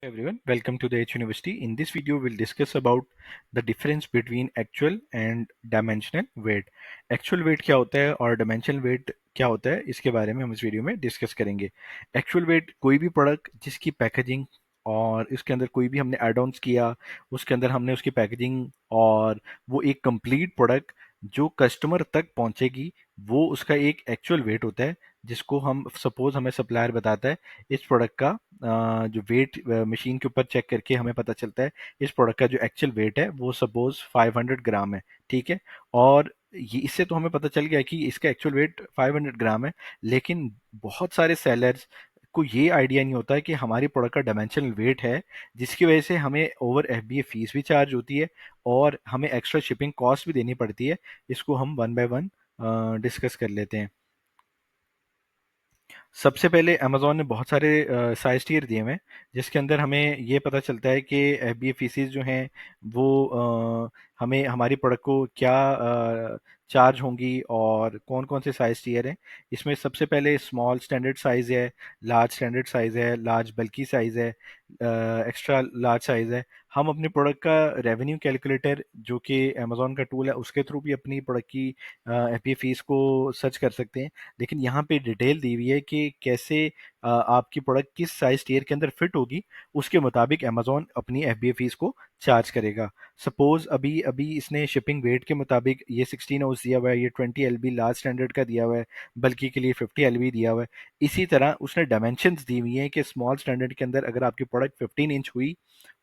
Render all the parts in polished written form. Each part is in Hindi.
Everyone, welcome to the H University. In this video, we'll discuss about the difference between actual and dimensional weight. Actual weight क्या होता है और dimensional weight क्या होता है, इसके बारे में हम इस वीडियो में डिस्कस करेंगे. एक्चुअल वेट कोई भी प्रोडक्ट जिसकी पैकेजिंग और इसके अंदर कोई भी हमने एड ऑन्स किया, उसके अंदर हमने उसकी पैकेजिंग और वो एक कंप्लीट प्रोडक्ट जो कस्टमर तक पहुंचेगी, वो उसका एक एक्चुअल वेट होता है. जिसको हम सपोज हमें सप्लायर बताता है इस प्रोडक्ट का जो वेट मशीन के ऊपर चेक करके हमें पता चलता है इस प्रोडक्ट का जो एक्चुअल वेट है वो सपोज 500 ग्राम है. ठीक है. और ये इससे तो हमें पता चल गया कि इसका एक्चुअल वेट 500 ग्राम है. लेकिन बहुत सारे सेलर्स को ये आइडिया नहीं होता है कि हमारी प्रोडक्ट का डायमेंशनल वेट है, जिसकी वजह से हमें ओवर एफबीए फीस भी चार्ज होती है और हमें एक्स्ट्रा शिपिंग कॉस्ट भी देनी पड़ती है. इसको हम वन बाय वन डिस्कस कर लेते हैं. सबसे पहले अमेजोन ने बहुत सारे साइज टियर दिए हुए हैं, जिसके अंदर हमें ये पता चलता है कि एफ बी ए फीसिस जो हैं वो हमें हमारी प्रोडक्ट को क्या चार्ज होंगी और कौन कौन से साइज टियर हैं. इसमें सबसे पहले स्मॉल स्टैंडर्ड साइज है, लार्ज स्टैंडर्ड साइज है, लार्ज बल्कि साइज है, एक्स्ट्रा लार्ज साइज है. हम अपने प्रोडक्ट का रेवेन्यू कैलकुलेटर जो कि अमेजोन का टूल है उसके थ्रू भी अपनी प्रोडक्ट की एफ बी ए फीस को सर्च कर सकते हैं. लेकिन यहाँ पे डिटेल दी हुई है कि कैसे आपकी प्रोडक्ट किस साइज टियर के अंदर फिट होगी, उसके मुताबिक अमेजोन अपनी एफ बी ए फीस को चार्ज करेगा. सपोज अभी अभी इसने शिपिंग वेट के मुताबिक ये 16 ओस दिया हुआ है, ये 20 LB लार्ज स्टैंडर्ड का दिया हुआ है, बल्कि के लिए 50 LB दिया हुआ है. इसी तरह उसने डायमेंशंस दी हुई हैं कि स्मॉल स्टैंडर्ड के अंदर अगर आपकी प्रोडक्ट 15 इंच हुई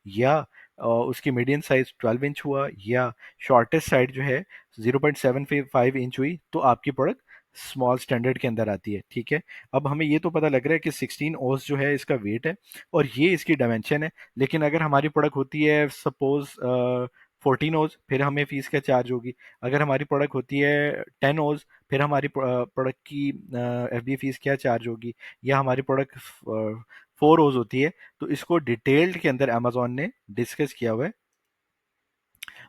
या उसकी मीडियम साइज 12 इंच हुआ या शॉर्टेस्ट साइड जो है 0.75 इंच हुई, तो आपकी प्रोडक्ट स्मॉल स्टैंडर्ड के अंदर आती है. ठीक है. अब हमें ये तो पता लग रहा है कि 16 ओस जो है इसका वेट है और ये इसकी डायमेंशन है. लेकिन अगर हमारी प्रोडक्ट होती है सपोज 14 ओस, फिर हमें फीस क्या चार्ज होगी. अगर हमारी प्रोडक्ट होती है 10 ओस, फिर हमारी प्रोडक्ट की एफ बी फीस क्या चार्ज होगी. या हमारी प्रोडक्ट 4 ओस होती है. तो इसको डिटेल्ड के अंदर अमेजोन ने डिस्कस किया हुआ है.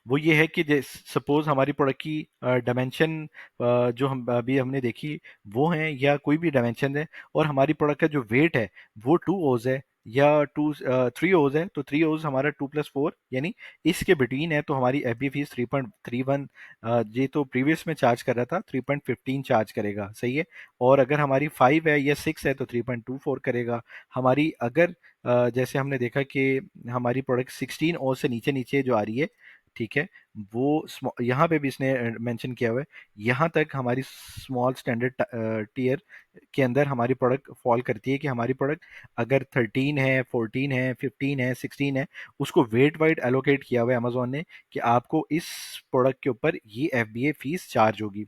वो ये है कि सपोज हमारी प्रोडक्ट की डायमेंशन जो हम अभी हमने देखी वो है या कोई भी डायमेंशन है, और हमारी प्रोडक्ट का जो वेट है वो 2 ओज है या 3 ओज है, तो 3 ओज हमारा 2+4 यानी इसके बिटवीन है, तो हमारी एफ बी फीस 3.31, ये तो प्रीवियस में चार्ज कर रहा था 3.15 चार्ज करेगा. सही है. और अगर हमारी 5 है या 6 है तो 3.24 करेगा. हमारी अगर जैसे हमने देखा कि हमारी प्रोडक्ट 16 ओज से नीचे नीचे जो आ रही है, ठीक है, वो यहाँ पे भी इसने मेंशन किया हुआ है, यहाँ तक हमारी स्मॉल स्टैंडर्ड टीयर के अंदर हमारी प्रोडक्ट फॉल करती है. कि हमारी प्रोडक्ट अगर 13 है, 14 है, 15 है, 16 है, उसको वेट वाइड एलोकेट किया हुआ है अमेजोन ने कि आपको इस प्रोडक्ट के ऊपर ये एफ बी ए फीस चार्ज होगी.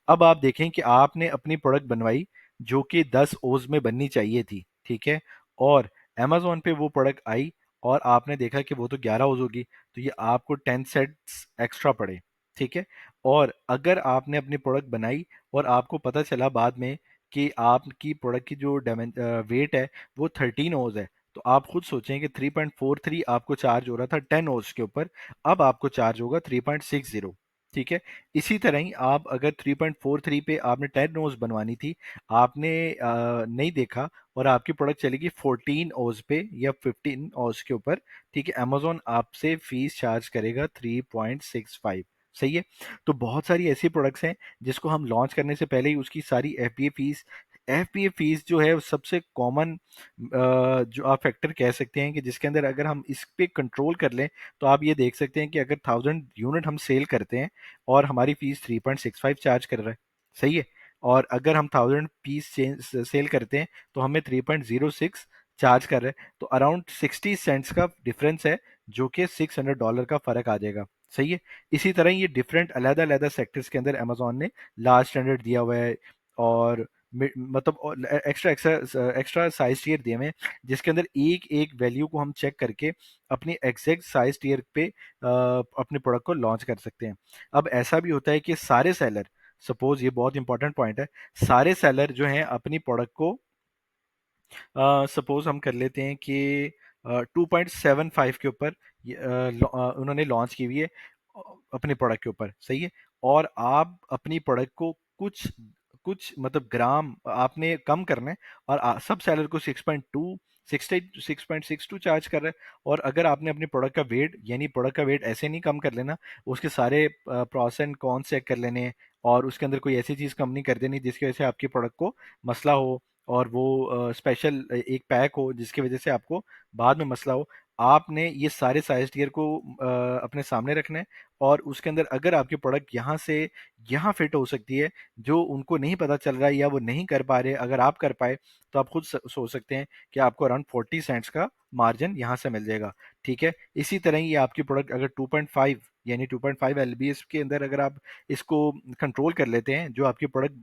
अब आप देखें कि आपने अपनी प्रोडक्ट बनवाई जो कि 10 ओज में बननी चाहिए थी. ठीक है. और अमेजोन पे वो प्रोडक्ट आई और आपने देखा कि वो तो 11 ओज होगी, तो ये आपको 10 सेंट्स एक्स्ट्रा पड़े. ठीक है. और अगर आपने अपनी प्रोडक्ट बनाई और आपको पता चला बाद में कि आपकी प्रोडक्ट की जो वेट है वो 13 ओज है, तो आप खुद सोचें कि 3.43 आपको चार्ज हो रहा था 10 ओज के ऊपर, अब आपको चार्ज होगा 3.60. ठीक है. इसी तरह ही आप अगर 3.43 पे आपने 10 ओज बनवानी थी, आपने नहीं देखा और आपकी प्रोडक्ट चलेगी 14 ओज पे या 15 ओज के ऊपर, ठीक है, अमेजोन आपसे फीस चार्ज करेगा 3.65. सही है. तो बहुत सारी ऐसी प्रोडक्ट्स हैं जिसको हम लॉन्च करने से पहले ही उसकी सारी एफ बी ए फीस जो है वो सबसे कॉमन जो आप फैक्टर कह सकते हैं कि जिसके अंदर अगर हम इस पे कंट्रोल कर लें, तो आप ये देख सकते हैं कि अगर 1000 यूनिट हम सेल करते हैं और हमारी फीस 3.65 चार्ज कर रहा है. सही है. और अगर हम 1000 पीस सेल करते हैं तो हमें 3.06 चार्ज कर रहे हैं, तो अराउंड 60 सेंट्स का डिफरेंस है, जो कि $600 का फर्क आ जाएगा. सही है. इसी तरह ये डिफरेंट अलग अलग सेक्टर्स के अंदर अमेजोन ने लार्ज स्टैंडर्ड दिया हुआ है और मतलब extra extra extra size tier दिए हुए हैं, जिसके अंदर एक एक वैल्यू को हम चेक करके अपनी एग्जैक्ट साइज टियर पे अपने प्रोडक्ट को लॉन्च कर सकते हैं. अब ऐसा भी होता है कि सारे सेलर, सपोज ये बहुत इंपॉर्टेंट पॉइंट है, सारे सेलर जो हैं अपनी प्रोडक्ट को सपोज हम कर लेते हैं कि 2.75 के ऊपर उन्होंने लॉन्च की हुई है अपने प्रोडक्ट के ऊपर. सही है. और आप अपनी प्रोडक्ट को कुछ कुछ मतलब ग्राम आपने कम करना है और सब सेलर को 6.2 6.62 चार्ज कर रहा है। और अगर आपने अपने प्रोडक्ट का वेट, यानी प्रोडक्ट का वेट ऐसे नहीं कम कर लेना, उसके सारे प्रॉस एंड कॉन्स चेक कर लेने हैं, और उसके अंदर कोई ऐसी चीज़ कम नहीं कर देनी जिसकी वजह से आपकी प्रोडक्ट को मसला हो, और वो स्पेशल एक पैक हो जिसकी वजह से आपको बाद में मसला हो। आपने ये सारे साइज टियर को अपने सामने रखना है, और उसके अंदर अगर आपकी प्रोडक्ट यहाँ से यहाँ फिट हो सकती है, जो उनको नहीं पता चल रहा है या वो नहीं कर पा रहे, अगर आप कर पाए तो आप खुद सोच सकते हैं कि आपको अराउंड 40 सेंट्स का मार्जिन यहाँ से मिल जाएगा। ठीक है, इसी तरह ही आपकी प्रोडक्ट अगर 2.5 यानी 2.5 एलबीएस के अंदर अगर आप इसको कंट्रोल कर लेते हैं, जो आपकी प्रोडक्ट,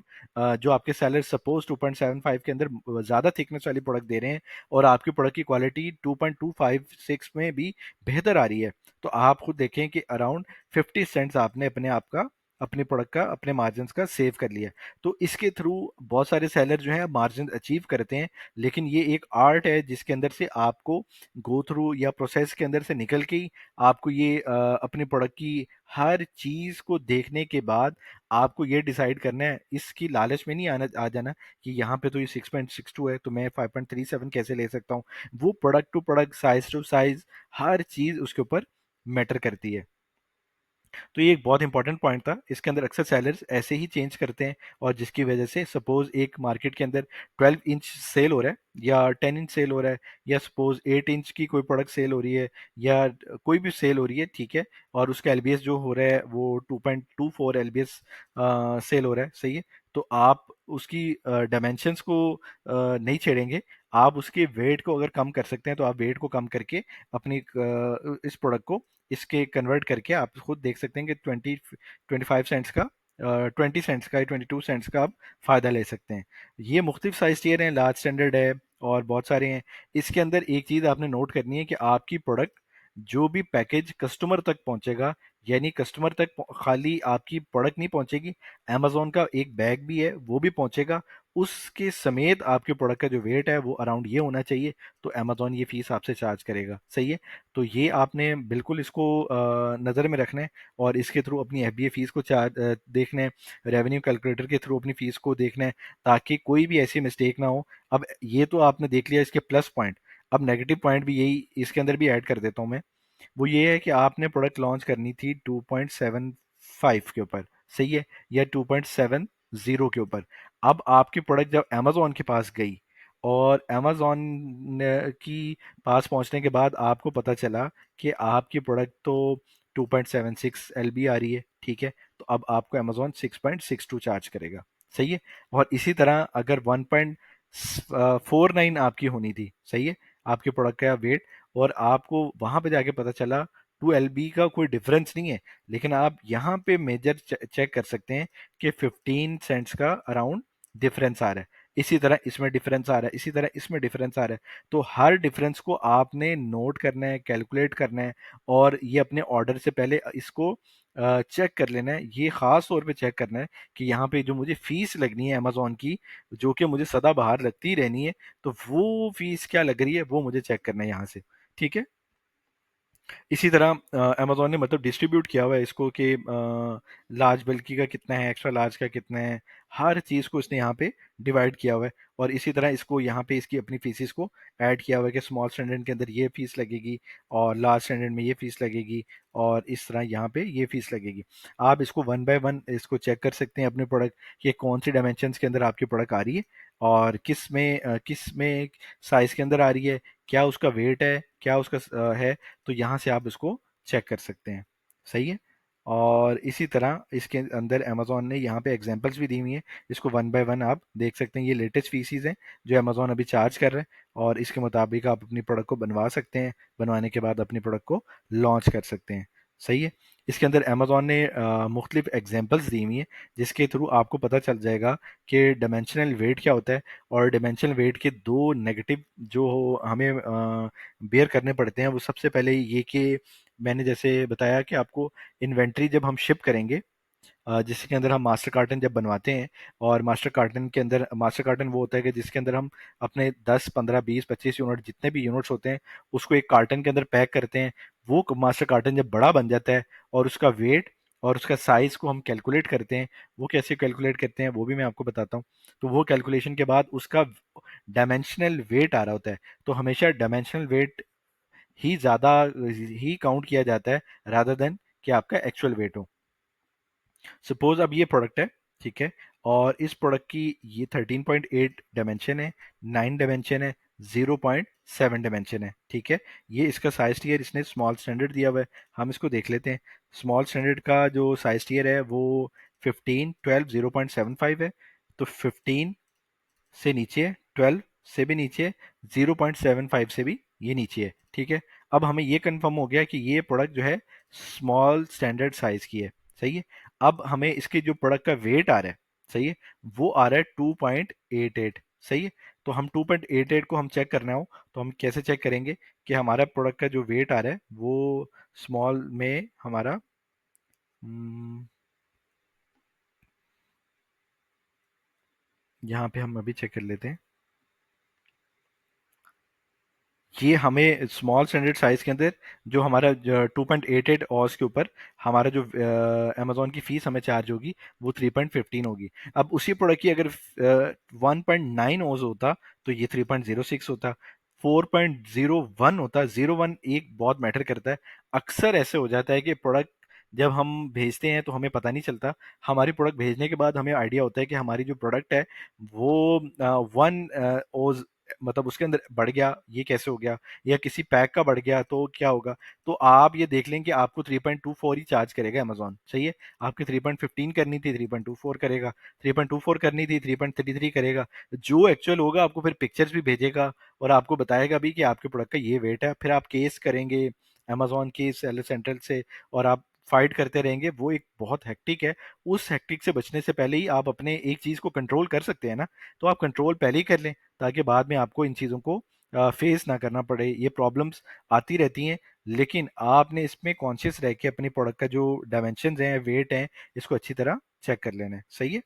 जो आपके सेलर सपोज 2.75 के अंदर ज़्यादा थिकनेस वाली प्रोडक्ट दे रहे हैं, और आपकी प्रोडक्ट की क्वालिटी 2.256 में भी बेहतर आ रही है, तो आप खुद देखें कि अराउंड 50 सेंट्स आपने अपने आप का, अपने प्रोडक्ट का, अपने मार्जिन का सेव कर लिया है। तो इसके थ्रू बहुत सारे सेलर जो है मार्जिन अचीव करते हैं, लेकिन ये एक आर्ट है जिसके अंदर से आपको गो थ्रू या प्रोसेस के अंदर से निकल के ही आपको ये अपने प्रोडक्ट की हर चीज को देखने के बाद आपको ये डिसाइड करना है, इसकी लालच में नहीं आना आ जाना कि यहाँ पे तो ये 6.62 है तो मैं 5.37 कैसे ले सकता हूँ। वो product to product, size to size, हर चीज उसके ऊपर मैटर करती है। तो ये एक बहुत इंपॉर्टेंट पॉइंट था, इसके अंदर अक्सर सेलर्स ऐसे ही चेंज करते हैं, और जिसकी वजह से सपोज एक मार्केट के अंदर 12 इंच सेल हो रहा है या 10 इंच सेल हो रहा है, या सपोज 8 इंच की कोई प्रोडक्ट सेल हो रही है, या कोई भी सेल हो रही है, ठीक है, और उसका एलबीएस जो हो रहा है वो 2.24 एलबीएस सेल हो रहा है, सही है। तो आप उसकी डायमेंशंस को नहीं छेड़ेंगे, आप उसके वेट को अगर कम कर सकते हैं तो आप वेट को कम करके अपनी इस प्रोडक्ट को इसके कन्वर्ट करके आप खुद देख सकते हैं कि 25 सेंट्स का, 20 सेंट्स का या 22 सेंट्स का आप फ़ायदा ले सकते हैं। ये मुख्तलिफ साइज टियर हैं, लार्ज स्टैंडर्ड है और बहुत सारे हैं। इसके अंदर एक चीज़ आपने नोट करनी है कि आपकी प्रोडक्ट जो भी पैकेज कस्टमर तक पहुंचेगा, यानी कस्टमर तक खाली आपकी प्रोडक्ट नहीं पहुंचेगी, अमेजोन का एक बैग भी है वो भी पहुंचेगा, उसके समेत आपके प्रोडक्ट का जो वेट है वो अराउंड ये होना चाहिए, तो अमेजोन ये फीस आपसे चार्ज करेगा, सही है। तो ये आपने बिल्कुल इसको नज़र में रखना है, और इसके थ्रू अपनी एफबीए फीस को देखना है, रेवेन्यू कैलकुलेटर के थ्रू अपनी फीस को देखना है, ताकि कोई भी ऐसी मिस्टेक ना हो। अब ये तो आपने देख लिया इसके प्लस पॉइंट, अब नेगेटिव पॉइंट भी यही इसके अंदर भी ऐड कर देता हूँ मैं। वो ये है कि आपने प्रोडक्ट लॉन्च करनी थी 2.75 के ऊपर, सही है, या 2.70 के ऊपर। अब आपकी प्रोडक्ट जब अमेजोन के पास गई, और अमेजोन की पास पहुंचने के बाद आपको पता चला कि आपकी प्रोडक्ट तो 2.76 एलबी आ रही है, ठीक है, तो अब आपको अमेजोन 6.62 चार्ज करेगा, सही है। और इसी तरह अगर 1.49 आपकी होनी थी, सही है, आपके प्रोडक्ट का वेट, और आपको वहां पे जाके पता चला 2 एलबी का कोई डिफरेंस नहीं है, लेकिन आप यहाँ पे मेजर चेक कर सकते हैं कि 15 सेंट्स का अराउंड डिफरेंस आ रहा है, इसी तरह इसमें डिफरेंस आ रहा है, इसी तरह इसमें डिफरेंस आ रहा है। तो हर डिफरेंस को आपने नोट करना है, कैलकुलेट करना है, और ये अपने ऑर्डर से पहले इसको चेक कर लेना है, ये खास तौर पे चेक करना है कि यहाँ पे जो मुझे फीस लगनी है अमेजोन की, जो कि मुझे सदा बाहर लगती रहनी है, तो वो फीस क्या लग रही है वो मुझे चेक करना है यहाँ से, ठीक है। इसी तरह अमेजोन ने मतलब डिस्ट्रीब्यूट किया हुआ है इसको कि लार्ज बल्कि का कितना है, एक्स्ट्रा लार्ज का कितना है, हर चीज़ को इसने यहाँ पे डिवाइड किया हुआ है। और इसी तरह इसको यहाँ पे इसकी अपनी फीसिस को ऐड किया हुआ है कि स्मॉल स्टैंडर्ड के अंदर ये फीस लगेगी, और लार्ज स्टैंडर्ड में ये फीस लगेगी, और इस तरह यहाँ पे ये फीस लगेगी। आप इसको वन बाय वन इसको चेक कर सकते हैं अपने प्रोडक्ट कि कौन सी डायमेंशंस के अंदर आपकी प्रोडक्ट आ रही है, और किस में साइज के अंदर आ रही है, क्या उसका वेट है, क्या उसका है, तो यहाँ से आप इसको चेक कर सकते हैं, सही है। और इसी तरह इसके अंदर अमेजोन ने यहाँ पे एग्जांपल्स भी दी हुई हैं, इसको वन बाय वन आप देख सकते हैं। ये लेटेस्ट फीसीज हैं जो अमेजोन अभी चार्ज कर रहे हैं, और इसके मुताबिक आप अपनी प्रोडक्ट को बनवा सकते हैं, बनवाने के बाद अपनी प्रोडक्ट को लॉन्च कर सकते हैं, सही है। इसके अंदर अमेजोन ने मुख्तलिफ एग्जांपल्स दी हुई हैं, जिसके थ्रू आपको पता चल जाएगा कि डायमेंशनल वेट क्या होता है, और डायमेंशनल वेट के दो नेगेटिव जो हमें बेयर करने पड़ते हैं। वो सबसे पहले ये कि मैंने जैसे बताया कि आपको इन्वेंट्री जब हम शिप करेंगे, जिसके अंदर हम मास्टर कार्टन जब बनवाते हैं, और मास्टर कार्टन के अंदर, मास्टर कार्टन वो होता है कि जिसके अंदर हम अपने 10 15 20 25 यूनिट, जितने भी यूनिट्स होते हैं, उसको एक कार्टन के अंदर पैक करते हैं। वो मास्टर कार्टन जब बड़ा बन जाता है, और उसका वेट और उसका साइज को हम कैलकुलेट करते हैं, वो कैसे कैलकुलेट करते हैं वो भी मैं आपको बताता हूँ। तो वो कैलकुलेशन के बाद उसका डायमेंशनल वेट आ रहा होता है, तो हमेशा डायमेंशनल वेट ही ज़्यादा ही काउंट किया जाता है रादर देन कि आपका एक्चुअल वेट हो। सपोज अब ये प्रोडक्ट है, ठीक है, और इस प्रोडक्ट की ये 13.8 डायमेंशन है, 9 डायमेंशन है, 0.7 डायमेंशन है, ठीक है। ये इसका साइज टीयर इसने स्मॉल स्टैंडर्ड दिया हुआ है। हम इसको देख लेते हैं। स्मॉल स्टैंडर्ड का जो साइज टीयर है वो 15, 12, 0.75 है। तो 15 से नीचे है, 12 से भी नीचे है, 0.75 से भी ये नीचे है, ठीक है। अब हमें ये कंफर्म हो गया कि ये प्रोडक्ट जो है स्मॉल स्टैंडर्ड साइज की है, सही है। अब हमें इसके जो प्रोडक्ट का वेट आ रहा है, सही है, वो आ रहा है 2.88, सही है। तो हम 2.88 को हम चेक करना हो तो हम कैसे चेक करेंगे कि हमारा प्रोडक्ट का जो वेट आ रहा है वो स्मॉल में हमारा, यहाँ पे हम अभी चेक कर लेते हैं। ये हमें स्मॉल स्टैंडर्ड साइज के अंदर जो हमारा 2.88 ऑस के ऊपर हमारा जो अमेजोन की फीस हमें चार्ज होगी वो 3.15 होगी। अब उसी प्रोडक्ट की अगर 1.9 ओज होता तो ये 3.06 होता, 4.01 होता। 01 एक बहुत मैटर करता है। अक्सर ऐसे हो जाता है कि प्रोडक्ट जब हम भेजते हैं तो हमें पता नहीं चलता। हमारी प्रोडक्ट भेजने के बाद हमें आइडिया होता है कि हमारी जो प्रोडक्ट है वो 1 ओज मतलब उसके अंदर बढ़ गया, ये कैसे हो गया, या किसी पैक का बढ़ गया तो क्या होगा। तो आप ये देख लें कि आपको 3.24 ही चार्ज करेगा अमेजोन, सही है। आपकी 3.15 करनी थी, 3.24 करेगा। 3.24 करनी थी, 3.33 करेगा। जो एक्चुअल होगा आपको फिर पिक्चर्स भी भेजेगा और आपको बताएगा भी कि आपके प्रोडक्ट का ये वेट है। फिर आप केस करेंगे अमेजोन के सेलर सेंट्रल से और आप फाइट करते रहेंगे। वो एक बहुत हेक्टिक है। उस हेक्टिक से बचने से पहले ही आप अपने एक चीज़ को कंट्रोल कर सकते हैं ना, तो आप कंट्रोल पहले ही कर लें ताकि बाद में आपको इन चीज़ों को फेस ना करना पड़े। ये प्रॉब्लम्स आती रहती हैं, लेकिन आपने इसमें कॉन्शियस रह के अपनी प्रोडक्ट का जो डायमेंशन हैं, वेट हैं, इसको अच्छी तरह चेक कर लेना है, सही है।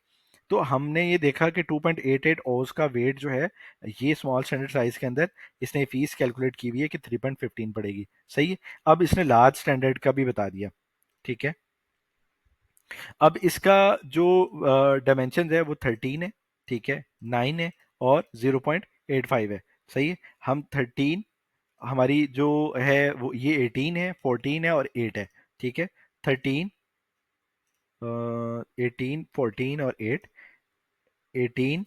तो हमने ये देखा कि 2.88 ओज का वेट जो है ये स्मॉल स्टैंडर्ड साइज के अंदर इसने फीस कैलकुलेट की हुई है कि 3.15 पड़ेगी, सही है। अब इसने लार्ज स्टैंडर्ड का भी बता दिया, ठीक है। अब इसका जो डायमेंशन है वो 13 है, ठीक है, 9 है और 0.85 है, सही है। हम 13, हमारी जो है वो ये 18 है, 14 है और 8 है, ठीक है। 13, 18, 14 और 8, 18,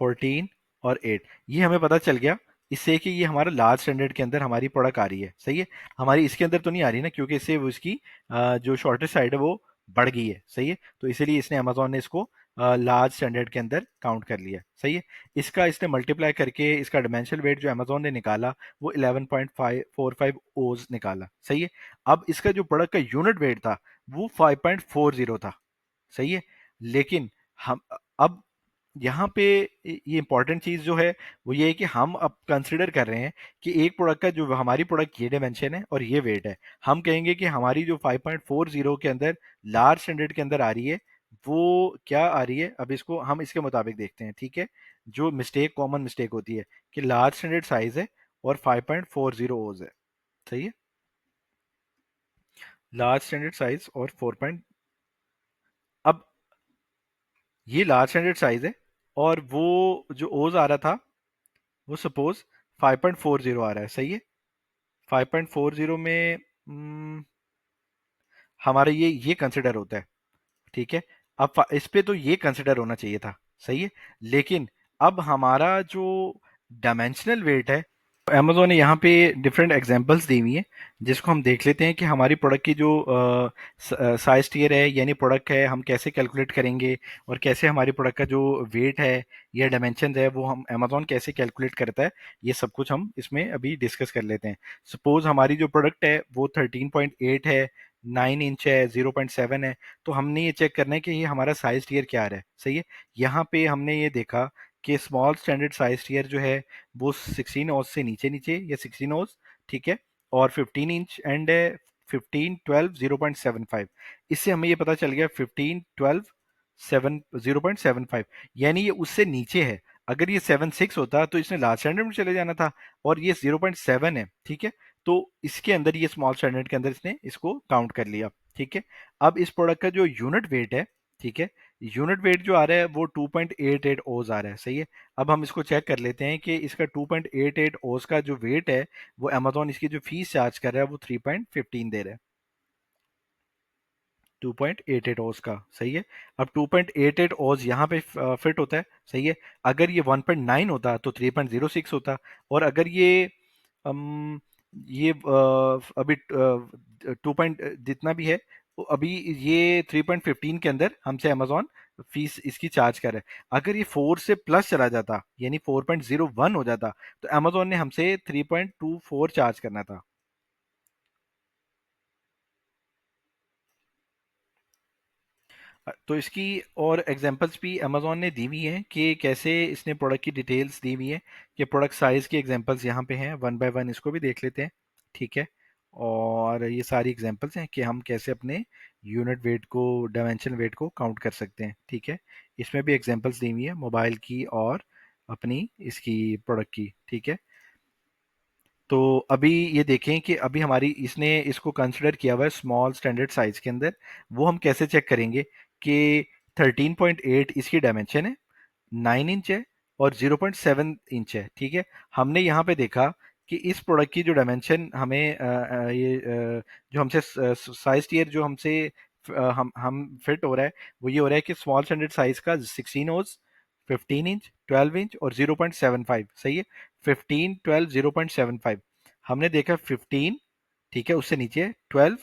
14 और 8, ये हमें पता चल गया इससे कि ये हमारा लार्ज स्टैंडर्ड के अंदर हमारी प्रोडक्ट आ रही है, सही है। हमारी इसके अंदर तो नहीं आ रही ना, क्योंकि इससे वो इसकी जो शॉर्टेज साइड है वो बढ़ गई है, सही है। तो इसीलिए इसने अमेजोन ने इसको लार्ज स्टैंडर्ड के अंदर काउंट कर लिया, सही है। इसका इसने मल्टीप्लाई करके इसका डिमेंशियल वेट जो अमेजोन ने निकाला वो 11.545 ओज निकाला, सही है। अब इसका जो प्रोडक्ट का यूनिट वेट था वो 5.40 था, सही है। लेकिन हम अब यहाँ पे ये इंपॉर्टेंट चीज़ जो है वो ये है कि हम अब कंसिडर कर रहे हैं कि एक प्रोडक्ट का जो हमारी प्रोडक्ट ये डिमेंशन है और ये वेट है, हम कहेंगे कि हमारी जो 5.40 के अंदर लार्ज स्टैंडर्ड के अंदर आ रही है वो क्या आ रही है। अब इसको हम इसके मुताबिक देखते हैं, ठीक है। जो मिस्टेक कॉमन मिस्टेक होती है कि लार्ज स्टैंडर्ड साइज है और 5.40 ओज है, सही है। लार्ज स्टैंडर्ड साइज और 4 अब ये लार्ज स्टैंडर्ड साइज है और वो जो ओज आ रहा था वो सपोज 5.40 आ रहा है, सही है। 5.40 में हमारा ये कंसिडर होता है, ठीक है। अब इस पे तो ये कंसिडर होना चाहिए था, सही है। लेकिन अब हमारा जो डायमेंशनल वेट है, अमेजोन ने यहाँ पे डिफरेंट एग्जांपल्स दी हुई हैं जिसको हम देख लेते हैं कि हमारी प्रोडक्ट की जो साइज टीयर है यानी प्रोडक्ट है हम कैसे कैलकुलेट करेंगे और कैसे हमारी प्रोडक्ट का जो वेट है या डायमेंशन है वो हम अमेजोन कैसे कैलकुलेट करता है, ये सब कुछ हम इसमें अभी डिस्कस कर लेते हैं। सपोज हमारी जो प्रोडक्ट है वो 13.8 है, 9 इंच है, 0.7 है। तो हमने ये चेक करना है कि ये हमारा साइज टीयर क्या आ रहा है, सही है। यहाँ पे हमने ये देखा कि स्मॉल स्टैंडर्ड साइज टीयर जो है वो 16 ओज से नीचे नीचे या 16 ओज, ठीक है। और 15 इंच एंड 15, 12, 0.75। इससे हमें ये पता चल गया 15, 12, 0.75, यानी ये उससे नीचे है। अगर ये 7.6 होता तो इसने लार्ज स्टैंडर्ड में चले जाना था और ये 0.7 है, ठीक है। तो इसके अंदर ये स्मॉल स्टैंडर्ड के अंदर इसने इसको काउंट कर लिया, ठीक है। अब इस प्रोडक्ट का जो यूनिट वेट है, ठीक है, यूनिट वेट जो आ रहा है वो 2.88 ओज आ रहा है, सही है। अब हम इसको चेक कर लेते हैं कि इसका 2.88 ओज का जो वेट है, वो अमेजोन इसकी जो फीस चार्ज कर रहा है वो 3.15 दे रहा है। 2.88 ओज का, सही है। अब 2.88 ओज यहाँ पे फिट होता है, सही है। अगर ये 1.9 होता तो 3.06 होता, और अगर अम, ये अभी 2 पॉइंट जितना भी है, वो अभी ये 3.15 के अंदर हमसे अमेजोन फीस इसकी चार्ज कर रहा है। अगर ये 4 से प्लस चला जाता, यानी 4.01 हो जाता, तो अमेजोन ने हमसे 3.24 चार्ज करना था। तो इसकी और एग्जांपल्स भी अमेजोन ने दी हुई हैं कि कैसे इसने प्रोडक्ट की डिटेल्स दी हुई हैं, कि प्रोडक्ट साइज़ की एग्जांपल्स यहाँ पे हैं, वन बाय वन इसको भी देख लेते हैं, ठीक है। और ये सारी एग्जांपल्स हैं कि हम कैसे अपने यूनिट वेट को, डायमेंशन वेट को काउंट कर सकते हैं, ठीक है। इसमें भी एग्जांपल्स दी हुई है मोबाइल की और अपनी इसकी प्रोडक्ट की, ठीक है। तो अभी ये देखें कि अभी हमारी इसने इसको कंसिडर किया हुआ है स्मॉल स्टैंडर्ड साइज के अंदर। वो हम कैसे चेक करेंगे कि 13.8 इसकी डायमेंशन है, 9 इंच है, और 0.7 इंच है, ठीक है। हमने यहाँ पे देखा कि इस प्रोडक्ट की जो डायमेंशन हमें जो हमसे साइज टियर जो हमसे हम फिट हो रहा है, वो ये हो रहा है कि स्मॉल स्टैंडर्ड साइज का 16 ओज, 15 इंच, 12 इंच और 0.75, सही है। 15, 12, 0.75। हमने देखा 15, ठीक है, उससे नीचे 12,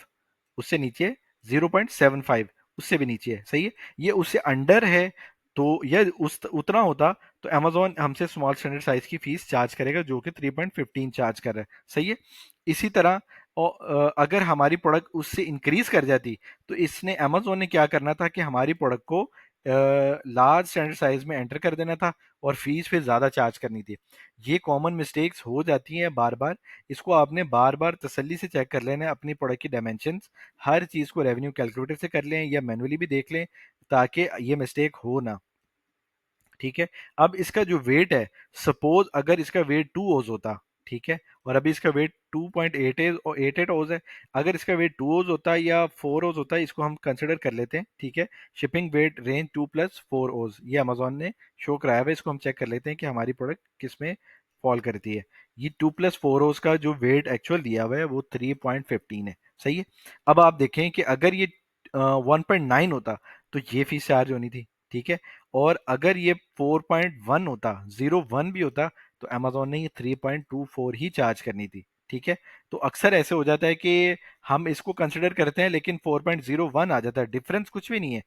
उससे नीचे 0.75, उससे भी नीचे है, सही है। ये उससे अंडर है, तो यह उस उतना होता तो अमेजोन हमसे स्मॉल स्टैंडर्ड साइज की फीस चार्ज करेगा, जो कि 3.15 चार्ज कर रहा है, सही है। इसी तरह अगर हमारी प्रोडक्ट उससे इंक्रीज कर जाती, तो इसने अमेजोन ने क्या करना था कि हमारी प्रोडक्ट को लार्ज स्टैंडर्ड साइज में एंटर कर देना था, और फीस फिर ज़्यादा चार्ज करनी थी। ये कॉमन मिस्टेक्स हो जाती हैं बार बार। इसको आपने बार बार तसल्ली से चेक कर लेना है, अपनी प्रोडक्ट की डायमेंशंस, हर चीज़ को रेवेन्यू कैलकुलेटर से कर लें या मैनुअली भी देख लें, ताकि ये मिस्टेक हो ना, ठीक है। अब इसका जो वेट है, सपोज अगर इसका वेट 2 ओज होता, ठीक है, और अभी इसका वेट 2.88 ओज है। अगर इसका वेट 2 ओज होता या 4 ओज होता, इसको हम कंसिडर कर लेते हैं, ठीक है। शिपिंग वेट रेंज 2 + 4 ओज, ये अमेजोन ने शो कराया हुआ है। इसको हम चेक कर लेते हैं कि हमारी प्रोडक्ट किस में फॉल करती है। ये 2 + 4 ओज का जो वेट एक्चुअल दिया हुआ है वो 3.15 है, सही है। अब आप देखें कि अगर ये 1.9 होता, तो ये फीस चार्ज होनी थी, ठीक है। और अगर ये 4.1 होता, 0.1 भी होता, तो अमेजोन ने ये 3.24 ही चार्ज करनी थी, ठीक है। तो अक्सर ऐसे हो जाता है कि हम इसको कंसिडर करते हैं, लेकिन 4.01 आ जाता है, डिफरेंस कुछ भी नहीं है,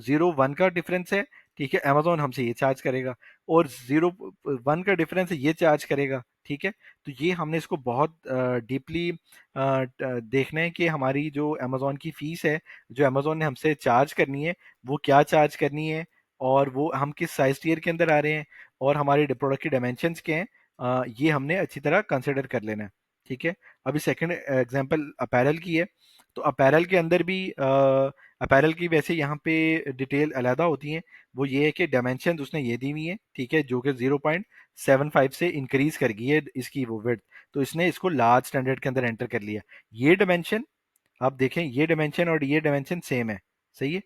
0.1 का डिफरेंस है, ठीक है। अमेजोन हमसे ये चार्ज करेगा, और 0.1 का डिफरेंस है, ये चार्ज करेगा, ठीक है। तो ये हमने इसको बहुत डीपली देखना है कि हमारी जो अमेजोन की फीस है, जो अमेजोन ने हमसे चार्ज करनी है, वो क्या चार्ज करनी है, और वो हम किस साइज टियर के अंदर आ रहे हैं, और हमारे प्रोडक्ट की डायमेंशंस क्या हैं, ये हमने अच्छी तरह कंसिडर कर लेना है, ठीक है। अभी सेकंड एग्जांपल अपैरल की है। तो अपैरल के अंदर भी अपैरल की वैसे यहाँ पे डिटेल अलहदा होती हैं। वो ये है कि डायमेंशन उसने ये दी हुई है, ठीक है, जो कि 0.75 से इंक्रीज कर गई है इसकी वो विड्थ। तो इसने इसको लार्ज स्टैंडर्ड के अंदर एंटर कर लिया। ये डायमेंशन, आप देखें, ये डायमेंशन और ये डायमेंशन सेम है, सही है।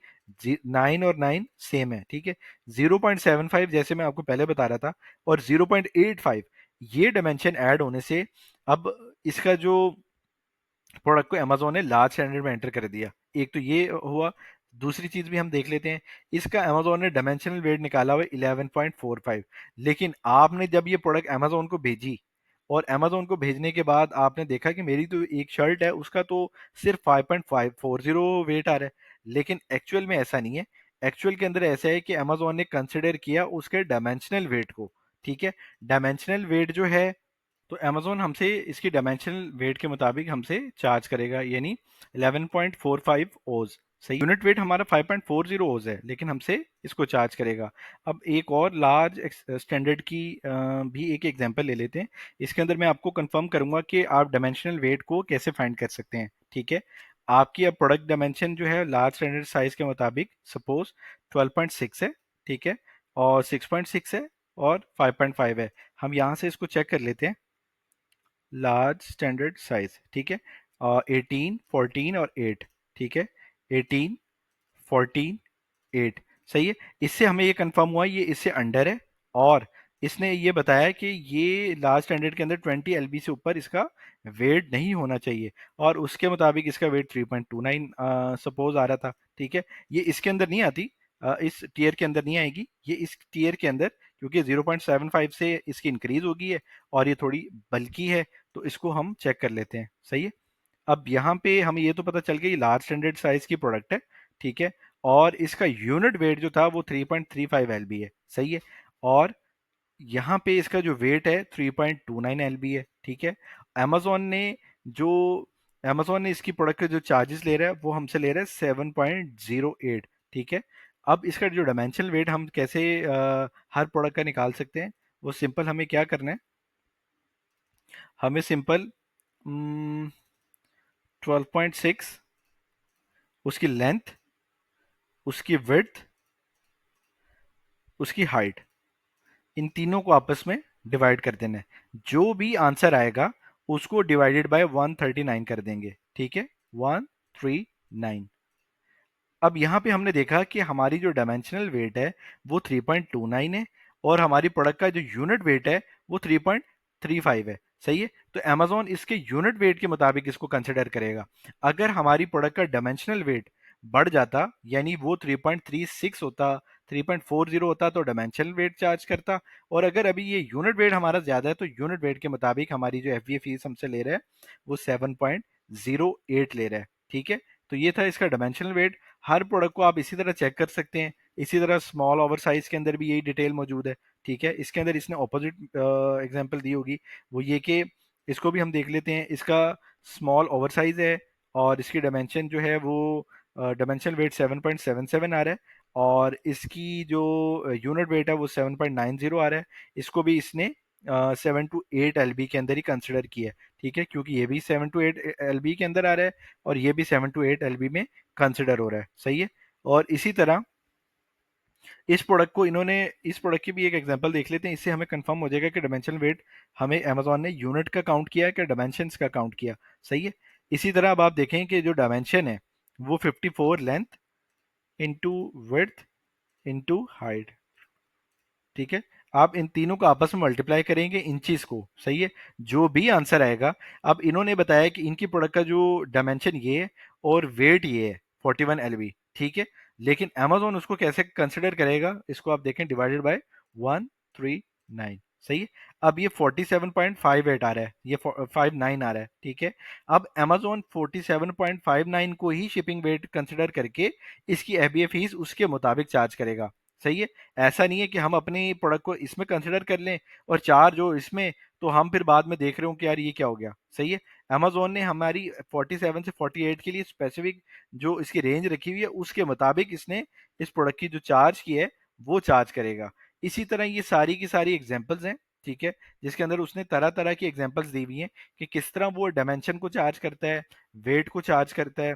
9 और 9 सेम है, ठीक है। 0.75 जैसे मैं आपको पहले बता रहा था, और 0.85, ये डायमेंशन ऐड होने से अब इसका जो प्रोडक्ट को अमेजोन ने लार्ज स्टैंडर्ड में एंटर कर दिया। एक तो ये हुआ। दूसरी चीज भी हम देख लेते हैं, इसका अमेजोन ने डायमेंशनल वेट निकाला हुआ 11.45। लेकिन आपने जब ये प्रोडक्ट अमेजोन को भेजी, और अमेजोन को भेजने के बाद आपने देखा कि मेरी तो एक शर्ट है, उसका तो सिर्फ 5.540 वेट आ रहा है, लेकिन एक्चुअल में ऐसा नहीं है। एक्चुअल के अंदर ऐसा है कि अमेजोन ने कंसिडर किया उसके डायमेंशनल वेट को, ठीक है। डायमेंशनल वेट जो है, तो अमेजोन हमसे इसकी डायमेंशनल वेट के मुताबिक हमसे चार्ज करेगा, यानी 11.45 ओज, सही। यूनिट वेट हमारा 5.40 ओज है, लेकिन हमसे इसको चार्ज करेगा। अब एक और लार्ज स्टैंडर्ड की भी एक एग्जांपल ले लेते हैं। इसके अंदर मैं आपको कंफर्म करूंगा कि आप डायमेंशनल वेट को कैसे फाइंड कर सकते हैं, ठीक है। आपकी अब प्रोडक्ट डायमेंशन जो है लार्ज स्टैंडर्ड साइज के मुताबिक सपोज 12.6 है, ठीक है, और 6.6 है, और 5.5 है। हम यहाँ से इसको चेक कर लेते हैं। लार्ज स्टैंडर्ड साइज, ठीक है, 18, 14 और 8, ठीक है। 18, 14, 8, सही है। इससे हमें ये कंफर्म हुआ ये इससे अंडर है, और इसने ये बताया कि ये लार्ज स्टैंडर्ड के अंदर 20 LB से ऊपर इसका वेट नहीं होना चाहिए, और उसके मुताबिक इसका वेट 3.29 सपोज आ रहा था। ठीक है, ये इसके अंदर नहीं आती, इस टीयर के अंदर नहीं आएगी, ये इस टीयर के अंदर, क्योंकि 0.75 से इसकी इंक्रीज होगी है, और ये थोड़ी बल्की है, तो इसको हम चेक कर लेते हैं। सही है। अब यहाँ पे हमें ये तो पता चल गया ये लार्ज स्टैंडर्ड साइज की प्रोडक्ट है। ठीक है, और इसका यूनिट वेट जो था वो 3.35 LB है। सही है, और यहाँ पे इसका जो वेट है 3.29 LB है। ठीक है, अमेजोन ने जो अमेजोन ने इसकी प्रोडक्ट के जो चार्जेस ले रहा है वो हमसे ले रहा है 7.08। ठीक है, अब इसका जो डायमेंशनल वेट हम कैसे हर प्रोडक्ट का निकाल सकते हैं, वो सिंपल हमें क्या करना है, हमें सिंपल 12.6, उसकी लेंथ, उसकी विड्थ, उसकी हाइट, इन तीनों को आपस में डिवाइड कर देना है। जो भी आंसर आएगा उसको डिवाइडेड बाय 139 कर देंगे। ठीक है, 139। अब यहाँ पे हमने देखा कि हमारी जो डायमेंशनल वेट है वो 3.29 है, और हमारी प्रोडक्ट का जो यूनिट वेट है वो 3.35 है। सही है, तो अमेजोन इसके यूनिट वेट के मुताबिक इसको कंसिडर करेगा। अगर हमारी प्रोडक्ट का डायमेंशनल वेट बढ़ जाता, यानी वो 3.36 होता, 3.40 होता, तो डायमेंशनल वेट चार्ज करता। और अगर अभी ये यूनिट वेट हमारा ज्यादा है तो यूनिट वेट के मुताबिक हमारी जो एफ फीस हमसे ले रहा है वो 7.08 ले रहा है। ठीक है, तो ये था इसका डायमेंशनल वेट। हर प्रोडक्ट को आप इसी तरह चेक कर सकते हैं। इसी तरह स्मॉल ओवर साइज के अंदर भी यही डिटेल मौजूद है। ठीक है, इसके अंदर इसने ऑपोजिट एग्जांपल दी होगी, वो ये कि इसको भी हम देख लेते हैं। इसका स्मॉल ओवर साइज है, और इसकी डायमेंशन जो है वो डायमेंशन वेट 7.77 आ रहा है, और इसकी जो यूनिट वेट है वो 7.90 आ रहा है। इसको भी इसने 7 to 8 LB के अंदर ही कंसिडर किया है। ठीक है, क्योंकि ये भी 7 to 8 LB के अंदर आ रहा है, और ये भी 7 to 8 LB में कंसिडर हो रहा है। सही है, और इसी तरह इस प्रोडक्ट को इन्होंने, इस प्रोडक्ट की भी एक एग्जांपल देख लेते हैं। इससे हमें कंफर्म हो जाएगा कि डायमेंशनल वेट हमें अमेजोन ने यूनिट का काउंट किया है कि डायमेंशंस का काउंट किया। सही है, इसी तरह अब आप देखें कि जो डायमेंशन है वो 54 length into width into height. ठीक है, आप इन तीनों को आपस में मल्टीप्लाई करेंगे इंचीज को। सही है, जो भी आंसर आएगा, अब इन्होंने बताया कि इनकी प्रोडक्ट का जो डायमेंशन ये है और वेट ये है 41 LB। ठीक है, लेकिन अमेजोन उसको कैसे कंसिडर करेगा, इसको आप देखें, डिवाइडेड बाय 139। सही है, अब ये 47.58 आ रहा है, ये 59 आ रहा है। ठीक है, अब अमेजोन 47.59 को ही शिपिंग वेट कंसिडर करके इसकी एफबीए फीस उसके मुताबिक चार्ज करेगा। सही है, ऐसा नहीं है कि हम अपनी प्रोडक्ट को इसमें कंसिडर कर लें और चार्ज हो इसमें, तो हम फिर बाद में देख रहे हो कि यार ये क्या हो गया। सही है, अमेजोन ने हमारी 47 से 48 के लिए स्पेसिफिक जो इसकी रेंज रखी हुई है उसके मुताबिक इसने इस प्रोडक्ट की जो चार्ज की है वो चार्ज करेगा। इसी तरह ये सारी की सारी एग्जांपल्स हैं। ठीक है, जिसके अंदर उसने तरह तरह की एग्जांपल्स दी हुई हैं कि किस तरह वो डायमेंशन को चार्ज करता है, वेट को चार्ज करता है,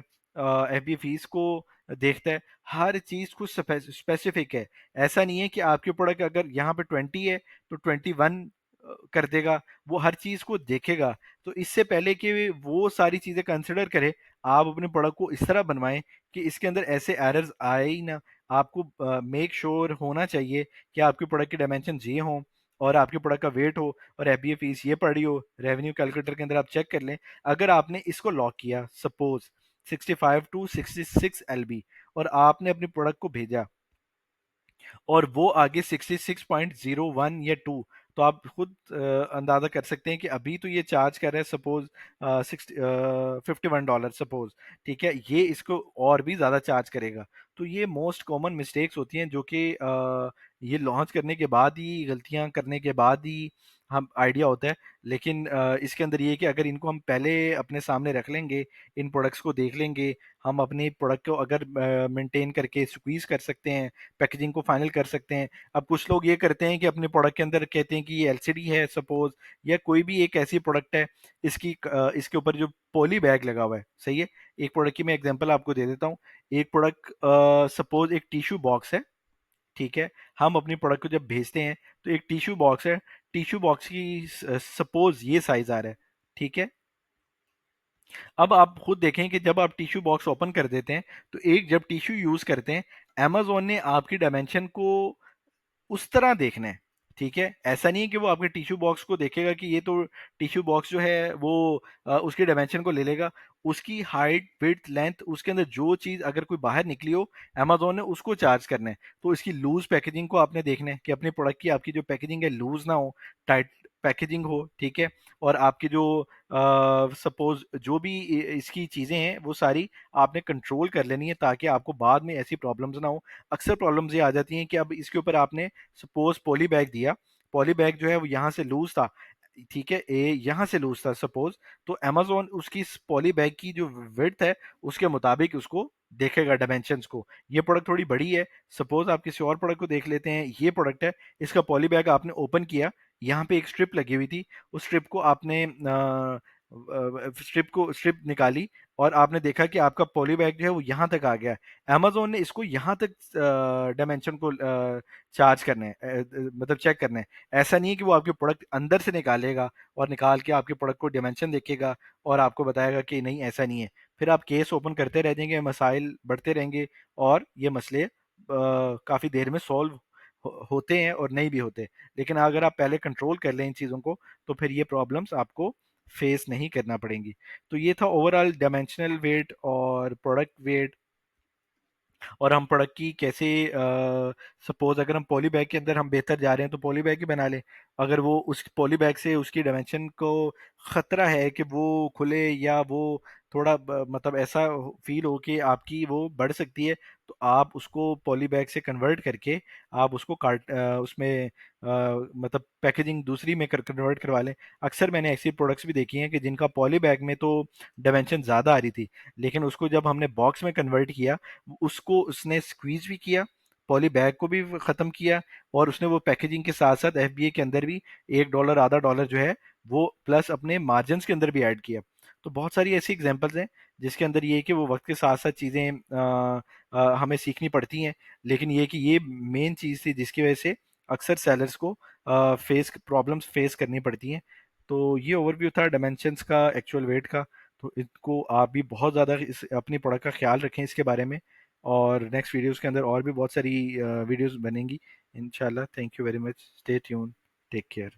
एफबी फीस को देखता है। हर चीज कुछ स्पेसिफिक है। ऐसा नहीं है कि आपके प्रोडक्ट अगर यहाँ पे 20 है तो 21 कर देगा, वो हर चीज को देखेगा। तो इससे पहले कि वो सारी चीजें कंसिडर करे, आप अपने प्रोडक्ट को इस तरह बनवाएं कि इसके अंदर ऐसे एरर्स आए ही ना। आपको मेक श्योर होना चाहिए कि आपके प्रोडक्ट के डायमेंशन ये हों, और आपके प्रोडक्ट का वेट हो, और एफबीए फीस ये पड़ी हो। रेवेन्यू कैलकुलेटर के अंदर आप चेक कर लें, अगर आपने इसको लॉक किया सपोज 65 to 66 LB, और आपने अपनी प्रोडक्ट को भेजा और वो आगे 66.01 या 2, तो आप खुद अंदाजा कर सकते हैं कि अभी तो ये चार्ज कर रहा है सपोज $51 सपोज। ठीक है, ये इसको और भी ज़्यादा चार्ज करेगा। तो ये मोस्ट कॉमन मिस्टेक्स होती हैं जो कि ये लॉन्च करने के बाद ही, गलतियां करने के बाद ही हम आइडिया होता है। लेकिन इसके अंदर ये है कि अगर इनको हम पहले अपने सामने रख लेंगे, इन प्रोडक्ट्स को देख लेंगे, हम अपने प्रोडक्ट को अगर मेंटेन करके स्क्वीज कर सकते हैं, पैकेजिंग को फाइनल कर सकते हैं। अब कुछ लोग ये करते हैं कि अपने प्रोडक्ट के अंदर कहते हैं कि ये एलसीडी है सपोज, या कोई भी एक ऐसी प्रोडक्ट है, इसके ऊपर जो पॉली बैग लगा हुआ है। सही है, एक प्रोडक्ट की मैं एग्जांपल आपको दे देता हूँ। एक प्रोडक्ट सपोज एक टिश्यू बॉक्स है। ठीक है, हम अपनी प्रोडक्ट को जब भेजते हैं तो एक टिश्यू बॉक्स है, टिश्यू बॉक्स की सपोज ये साइज आ रहा है। ठीक है, अब आप खुद देखें कि जब आप टिश्यू बॉक्स ओपन कर देते हैं तो एक जब टिश्यू यूज करते हैं, अमेज़न ने आपकी डायमेंशन को उस तरह देखना है, ठीक है? ऐसा नहीं है कि वो आपके टिश्यू बॉक्स को देखेगा कि ये तो टिश्यू बॉक्स जो है वो उसके डायमेंशन को ले लेगा। उसकी हाइट, विड्थ, लेंथ, उसके अंदर जो चीज़ अगर कोई बाहर निकली हो, अमेज़न ने उसको चार्ज करना है। तो इसकी लूज़ पैकेजिंग को आपने देखना है कि अपने प्रोडक्ट की आपकी जो पैकेजिंग है लूज़ ना हो, टाइट पैकेजिंग हो, ठीक है? और आपकी जो सपोज़ जो भी इसकी चीज़ें हैं वो सारी आपने कंट्रोल कर लेनी है ताकि आपको बाद में ऐसी प्रॉब्लम्स ना हो। अक्सर प्रॉब्लम्स ये आ जाती हैं कि अब इसके ऊपर आपने सपोज पॉली बैग दिया, पॉली बैग जो है वो यहाँ से लूज था, ठीक है, ए यहाँ से लूज था सपोज, तो अमेजोन उसकी पॉली बैग की जो विड्थ है उसके मुताबिक उसको देखेगा डायमेंशंस को। ये प्रोडक्ट थोड़ी बड़ी है, सपोज आप किसी और प्रोडक्ट को देख लेते हैं, ये प्रोडक्ट है, इसका पॉली बैग आपने ओपन किया, यहाँ पे एक स्ट्रिप लगी हुई थी, उस स्ट्रिप को आपने स्ट्रिप निकाली और आपने देखा कि आपका पॉली बैग जो है वो यहाँ तक आ गया है। अमेजोन ने इसको यहाँ तक डायमेंशन को चार्ज करना है, मतलब चेक करना है। ऐसा नहीं है कि वो आपके प्रोडक्ट अंदर से निकालेगा और निकाल के आपके प्रोडक्ट को डायमेंशन देखेगा और आपको बताएगा कि नहीं ऐसा नहीं है। फिर आप केस ओपन करते रह जाएंगे, मसाइल बढ़ते रहेंगे और ये मसले काफ़ी देर में सॉल्व होते हैं और नहीं भी होते। लेकिन अगर आप पहले कंट्रोल कर लें इन चीज़ों को तो फिर ये प्रॉब्लम्स आपको फेस नहीं करना पड़ेंगी। तो ये था ओवरऑल डायमेंशनल वेट और प्रोडक्ट वेट, और हम प्रोडक्ट की कैसे सपोज अगर हम पॉली बैग के अंदर हम बेहतर जा रहे हैं तो पॉली बैग ही बना लें। अगर वो उस पॉली बैग से उसकी डायमेंशन को खतरा है कि वो खुले या वो थोड़ा मतलब ऐसा फील हो कि आपकी वो बढ़ सकती है, तो आप उसको पॉली बैग से कन्वर्ट करके आप उसको उसमें मतलब पैकेजिंग दूसरी में कन्वर्ट करवा लें। अक्सर मैंने ऐसी प्रोडक्ट्स भी देखी हैं कि जिनका पॉली बैग में तो डायमेंशन ज़्यादा आ रही थी, लेकिन उसको जब हमने बॉक्स में कन्वर्ट किया, उसको उसने स्क्वीज भी किया, पॉली बैग को भी ख़त्म किया, और उसने वो पैकेजिंग के साथ साथ एफबीए के अंदर भी $1 आधा डॉलर जो है वो प्लस अपने मार्जिन के अंदर भी ऐड किया। तो बहुत सारी ऐसी एग्जांपल्स हैं जिसके अंदर ये है कि वो वक्त के साथ साथ चीज़ें हमें सीखनी पड़ती हैं। लेकिन ये कि ये मेन चीज़ थी जिसकी वजह से अक्सर सेलर्स को फेस प्रॉब्लम्स फेस करनी पड़ती हैं। तो ये ओवरव्यू था डायमेंशंस का, एक्चुअल वेट का। तो इनको आप भी बहुत ज़्यादा इस अपनी प्रोडक्ट का ख्याल रखें इसके बारे में, और नेक्स्ट वीडियोस के अंदर और भी बहुत सारी वीडियोस बनेंगी इंशाल्लाह। Thank you very much, stay tune, take care.